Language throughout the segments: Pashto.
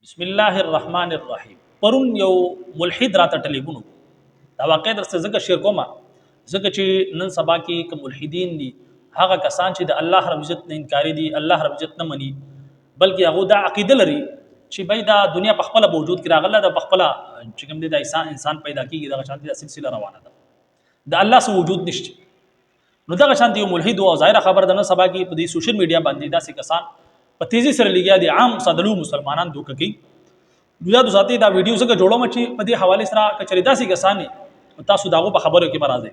بسم الله الرحمن الرحیم. پرون یو ملحد راته ټلیفون وکړ. دا واقع درته ځکه شیر کوم ځکه چې نن سبا کې کوم ملحدین دي، هغه کسان چې د الله رب عزت نه انکاری دي، الله رب عزت نه مني، بلکې هغه دا عقیده لري چې بای دا دنیا په خپل وجود کې راغله، د خپل چې کوم د انسان پیدا کیږي، دا شانتي د سلسله روانه ده، د الله سره وجود نشته. نو دا شانتي یو ملحد او ظاهر خبر ده، نن سبا کې په دې سوشل میډیا باندې داسې کسان په تیزی سره لګیا دي عام صدلو مسلمانان دوک کوي. دوی د ذاتي دا ویډیو څنګه جوړوم چې په دې حواله سره کچري داسې کسان تاسو داغو په خبرو کې مرাজি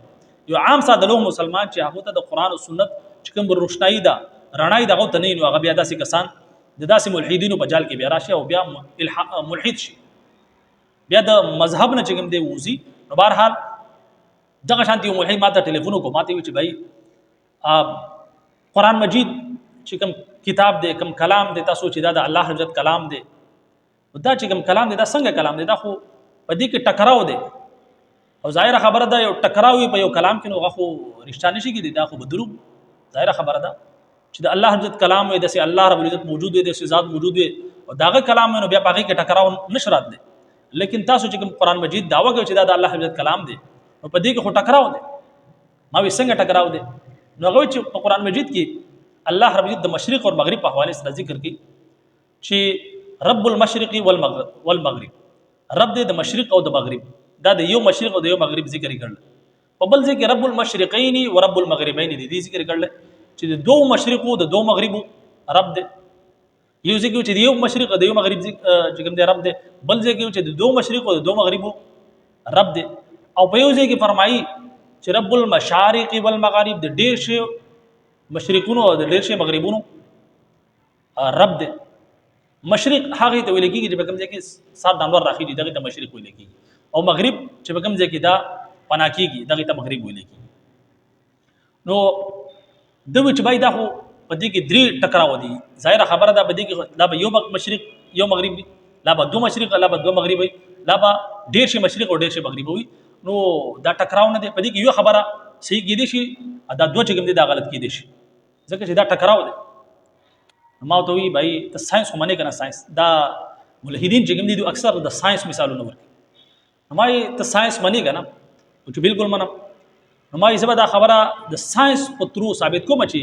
یو عام صدلو مسلمان چې هغه ته د قران او سنت چې کوم روشنايي دا رڼاي دغه ته نه نو هغه بیا داسې کسان د داسې ملحدینو په جال کې بیا راشي او بیا ملحد شي، بیا د مذهب نه چې کوم دی وځي. نو بهرحال دغه شانتي ملحد ماته ټلیفون وکړ، ماته وی چې بھائی قران مجید چې کوم کتاب دی، کوم کلام دی، تاسو چې دا د الله حضرت کلام دی، دا چې کوم کلام دی دا څنګه کلام دی؟ دا خو په دې کې ټکراو دی او ظاهر خبره ده یو ټکراو په یو کلام کې نو غو رښتیا نشي کېدی، دا خو بدرو ظاهر خبره ده چې د الله حضرت کلام وي، د سي الله رب العزت موجود وي، د سي ذات موجود وي او داغه کلام نو بیا پاګه کې ټکراو نشرات دی. لیکن تاسو چې کوم قران مجید داوا کوي چې دا د الله حضرت کلام دی، نو په دې کې خو ټکراو دی. ما وي څنګه ټکراو دی؟ نو هغه چې په قران مجید کې الله رب العزت د مشرق او مغرب په حواله سره ذکر کوي چې رب المشرق والمغرب، رب د مشرق او د مغرب، دا د یو مشرق او د یو مغرب ذکر کړل. په بل ځکه رب المشرقین و رب المغربین دي ذکر کړل چې د دوه مشرق او د دوه مغرب رب دی. یو ځکه چې د یو مشرق او د یو مغرب چې کوم دی رب دی، بل ځکه چې د دوه مشرق او د دوه مغرب رب دی. او په یو ځکه فرمایي چې رب المشارق والمغارب د ډیر شی مشرقونو او د ډیر شي مغربونو رب دی. مشرق هغه ته ویل کېږي چې په کوم ځای کې سات دانور راخېږي، دغه ته مشرق ویل کېږي، او مغرب چې په کوم ځای کې دا پناه کېږي دغه ته مغرب ویل کېږي. نو دوی چې بای دا خو په دې کې درې ټکراو دي، ظاهر خبره ده په دې کې لا به یو مشرق یو مغرب وي، لا به دوه مشرق لا به دوه مغرب وي، لا به ډیر شي مشرق او ډیر شي مغرب وي. نو دا ټکراو نه دي، په دې کې یو خبره صحیح کېدی شي، دا دوه چې کوم دي دا غلط کېدی شي، ځکه چې دا ټکراو دی. ما ته وی بھائی ته ساينس خو منې کنه، ساينس دا ملحدین چې کوم دي اکثر د ساينس مثالونه ورکړي. ما ته ساينس منې کنه چې بالکل منم. ما یې سبا دا خبره د ساينس په ترو ثابت کوم چې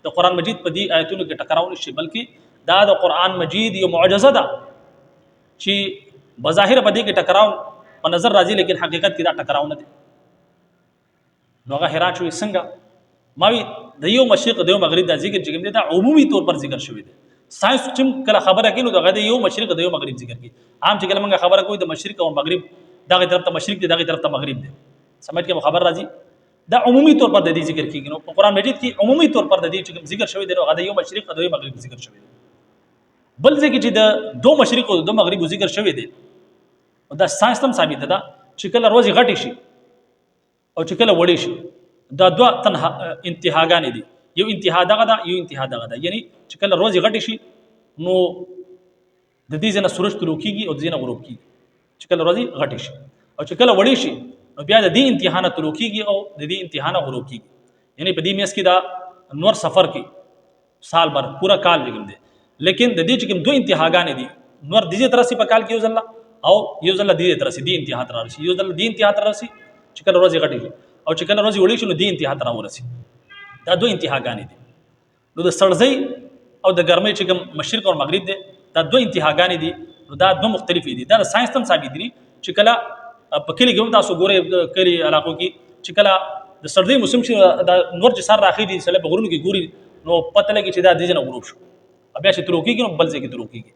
د قران مجید په دې آیتونو کې ټکراو نشي، بلکې دا د قران مجید یو معجزه ده چې بظاهر په دې کې ټکراو په نظر راځي، لیکن حقیقت کې دا ټکراو نه دي. نو هغه حیران شوی څنګه؟ ماوی د یو مشرق د یو مغرب د ذکر چې کوم دی دا عمومي طور پر ذکر شوی دی. ساينس چې کله خبره کینو دغه د یو مشرق د یو مغرب ذکر کی، عام چې کله موږ خبره کوي د مشرق او مغرب دغه طرف ته مشرق دی دغه طرف ته مغرب دی، سمجھ کې خبر راځي؟ دا عمومي طور پر د دې ذکر کیږي. نو په قران مجید کې عمومي طور پر د دې چې کوم ذکر شوی دی هغه د یو مشرق او د یو مغرب ذکر شوی دی. بل ځکه چې د دوه مشرق او د دوه مغرب ذکر شوی دی، دا ساينس هم ثابت ده چې کله روزي غټي شي او چې کله وړي شي، دا دوه تنها انتهاګان دي، یو انتها دغه ده یو انتها دغه ده. یعنی چې کله روزي غټي شي نو د دې ځنه سورج طلوع کیږي او د ځنه غروب کیږي، چې کله روزي غټي شي، او چې کله وړي شي نو بیا د دې امتحان طلوع کیږي او د دې امتحان غروب کیږي. یعنی په دې میاس کې دا نور سفر کې سال بر پورا کال لګم دي، لیکن د دې چې کوم دوه انتهاګان دي، نور د دې ترسي په کال کې یو ځله او یو ځله د دې ترسي دې انتها تر راشي، یو ځله دې انتها تر راشي چې کله روزي غټي شي او چې کله روزي وړي شي نو دې انتها تر ورسي. دا دوه انتهاګان دي. نو د سړځي او د ګرمۍ چې کوم مشرق او مغرب دي، دا دوه انتهاګان دي. نو دا دوه مختلف دي. دا ساينس هم ثابت دي چې کله په کلی کې تاسو ګوري کلی علاقو کې چې کله د سړځي موسم چې دا نور چې سر راخي دي سره په غرونو کې ګوري نو پته لګي چې دا د دې نه غروب شو، بیا چې تلو کېږي نو بل ځای کې تلو کېږي.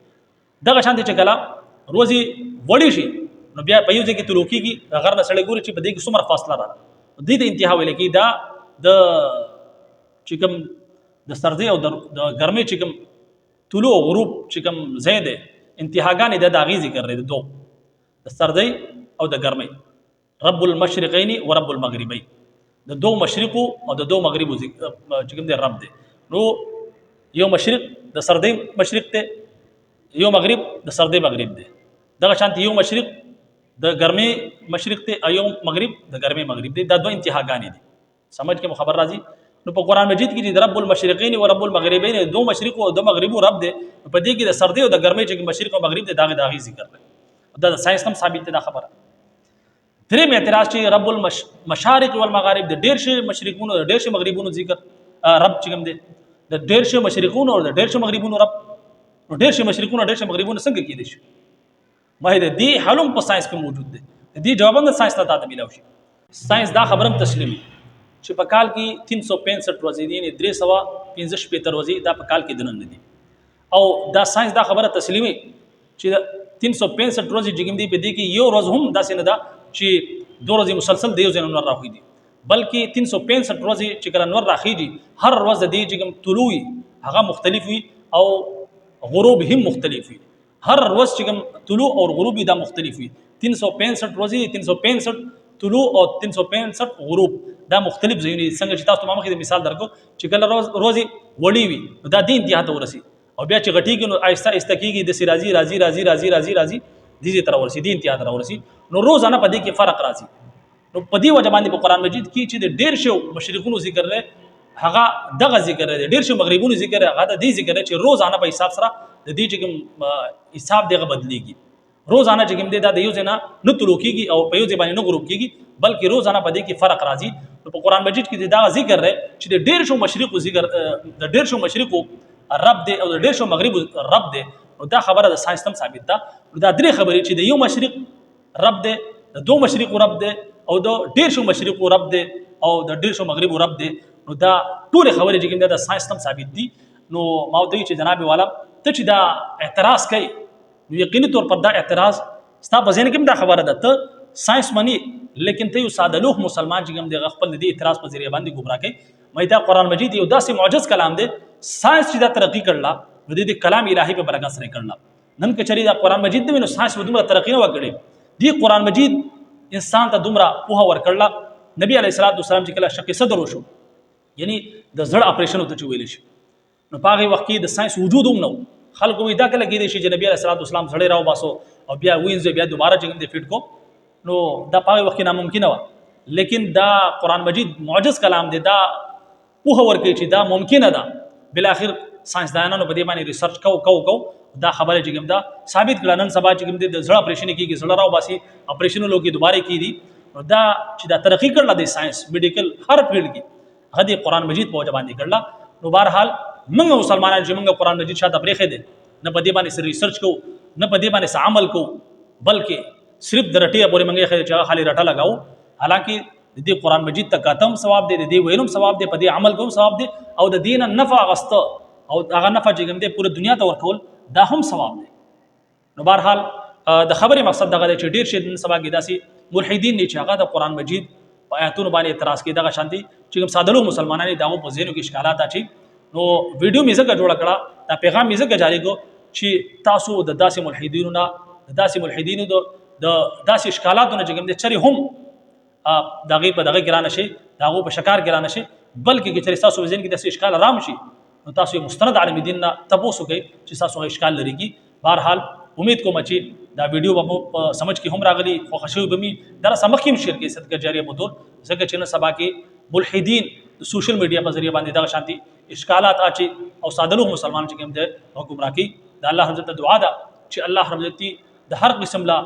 دغه شان دي چې کله روزي وړي شي نو بیا په یو ځای کې تلو کېږي، غر نه سړی ګوري چې په دې کې څومره فاصله راغله، دې د انتها ویل کی. دا د چې کوم د سردی او د ګرمۍ چې کوم طلوع او غروب چې کوم زید انتهاګان د داغي ذکر لري، دوه د سردی او د ګرمۍ، رب المشرقین و رب المغربین، د دوه مشرق او د دوه مغرب چې کوم دی رب دی. نو یو مشرق د سردی مشرق ته، یو مغرب د سردی مغرب دی. دغه شانتي یو مشرق د ګرمۍ مشرق ته او یو مغرب د ګرمۍ مغرب دی. دا دوه انتهاګان دي، سمجھ کې خبر راځي؟ نو په قران مجید کې د رب المشرقین و رب المغربین دوه مشرق او دوه مغرب رب دی، په دې کې د سردی او د ګرمۍ چې مشرق او مغرب د داغي ذکر دی دا ساينس هم ثابت ده خبره. دریم اعتراض چې رب المشارق والمغارب د ډیر شي مشرقونو د ډیر شي مغربونو ذکر رب چې کوم دی د ډیر شي مشرقونو او د ډیر شي مغربونو رب نو ډیر شي مشرقونو ډیر شي مغربونو څنګه کېدی شي ما دې حلم په ساينس کې موجود دی دې جواب هم ساينس ته تاسو ملو شي. ساينس دا خبرم تسلیمي چې په کال کې 365 ورځې دي 315 ورځې دا په کال کې دننه دي او دا ساينس دا خبره تسلیمي چې 365 ورځې جګم دي په دې کې یو ورځ هم داسې نه ده چې دوه ورځې مسلسل د یو ځای نور راخوي دي بلکې 365 ورځې چې کله نور راخيږي هر ورځ د دې جګم طلوع هغه مختلف وي او غروب هم مختلف وي هر ورځ چې کوم طلوع او غروب دا مختلف وي 365 ورځې 365 طلوع او 365 غروب دا مختلف ځایونه څنګه چې تاسو مخکې د مثال درکو چې کله روزي وړي وي دا د انتها ته ورسي او بیا چې غټیږي نو آهسته آهسته کیږي د سرازي راځي دې تر ورسي دې انتها تر ورسي نو روزانه په دې کې فرق راځي نو په دې وجه باندې په قران مجید کې چې د ډیر شو مشرقونو ذکر لري هغه دغه ذکر لري ډیر شو مغربونو ذکر هغه د دې ذکر چې روزانه په حساب سره د دې چې حساب دغه بدليږي روزانه چې کوم د یو ځنا نه تلوکیږي او په یو ځای باندې نه غروب کیږي بلکې روزانه په دې کې فرق راځي نو په قران مجید کې دا ذکر لري چې د ډیر شو مشرق ذکر د ډیر شو مشرق رب دی او د ډیر شو مغرب رب دی نو دا خبره د ساينس تم ثابت ده دا درې خبرې چې د یو مشرق رب دی د دوه مشرق رب دی او د ډیر شو مشرق رب دی او د ډیر شو مغرب رب دی نو دا ټول خبرې چې د ساينس تم ثابت دي نو ما دوی چې جناب والا ته چې دا اعتراض کوي نو یقیني طور پر دا اعتراض ستا په ذهن کې دا خبره ده ته ساينس مني لیکن ته یو ساده لوح مسلمان چې د خپل د اعتراض په ذریعہ باندې گمراه کوي مې دا قران مجید یو داسې معجز کلام دی ساينس چې دا ترقی کړل نو د کلام الهي په برکت سره کړل نن کچري دا قران مجید د نو ساينس ودومره ترقی نه وکړي دی قران مجید انسان ته دومره په ورکړل نبی عليه الصلاه والسلام چې کله شق صدر وشو یعنی د زړه اپریشن ته ویل شي نو پاغه وخت کې د ساينس وجود هم نو خلکو وی دا کله کېږي چې نبی عليه الصلاه والسلام زړه راو باسو او بیا وینځ بیا دوباره چې د فټ کو نو دا پاغه وخت ناممکن و لیکن دا قران مجید معجز کلام دی دا په ورکه چې دا ممکن ده بل اخر ساينس دانانو په دې باندې ریسرچ کو دا خبره چې کوم دا ثابت کړه نن سبا چې کوم د زړه اپریشن کیږي زړه راو باسي اپریشن لوګي دوباره کیدي دا چې دا ترقی کړل د ساينس میډیکل هر فیلډ کې هدي قران مجید په وجه باندې کړل نو بهرحال موږ مسلمانان چې موږ قران مجید شاته پرېخې دي نه په دې باندې ریسرچ کو نه په دې باندې عمل کو بلکې صرف درټي پورې موږ چې خالی رټه لگاو حالانکه د دې قران مجید ته کاتم ثواب دی د دې ویلم ثواب دی په دې عمل کوم ثواب دی او د دین نفع غست او هغه نفع چې کوم دی پوره دنیا ته ورکول دا هم ثواب دی نو بهرحال د خبرې مقصد دغه چې ډیر شي د سبا کې داسي ملحدین نه چې هغه د قران مجید په آیاتونو باندې اعتراض کوي دغه شانتي چې کوم ساده لوګ مسلمانانو دغه په ذهنو کې اشکالات اچي نو ویډیو میزه جوړ کړه دا پیغام میزه جاری کو چې تاسو د داسې ملحدینو نه د داسې ملحدینو د داسې اشکالاتونو چې کوم دي چری هم دغه په دغه ګرانه شي دغه په شکار ګرانه شي بلکې چې تاسو ذهن کې داسې اشکال رام شي نو تاسو مستند عالم دین نه تاسو کوي چې تاسو اشکال لري کی بهرحال امید کوم چې دا ویډیو به سمجھ کې هم راغلي خو خشوي بمي در سمخیم شیر کې صدقه جاریه په تور ځکه چې نه سبا کې ملحدین سوشل میډیا په ذریعہ باندې دغه شانتي اشکالات اچي او ساده لوګ مسلمان چې کوم دي گمراه کی د الله رب عزت دعا ده چې الله رب عزت د هر قسم لا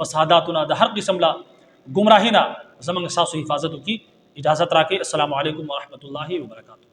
فساداتونه د هر قسم لا گمراهینا زمونږ ساسو حفاظت کی اجازت راکې. السلام علیکم ورحمت الله وبرکاتہ.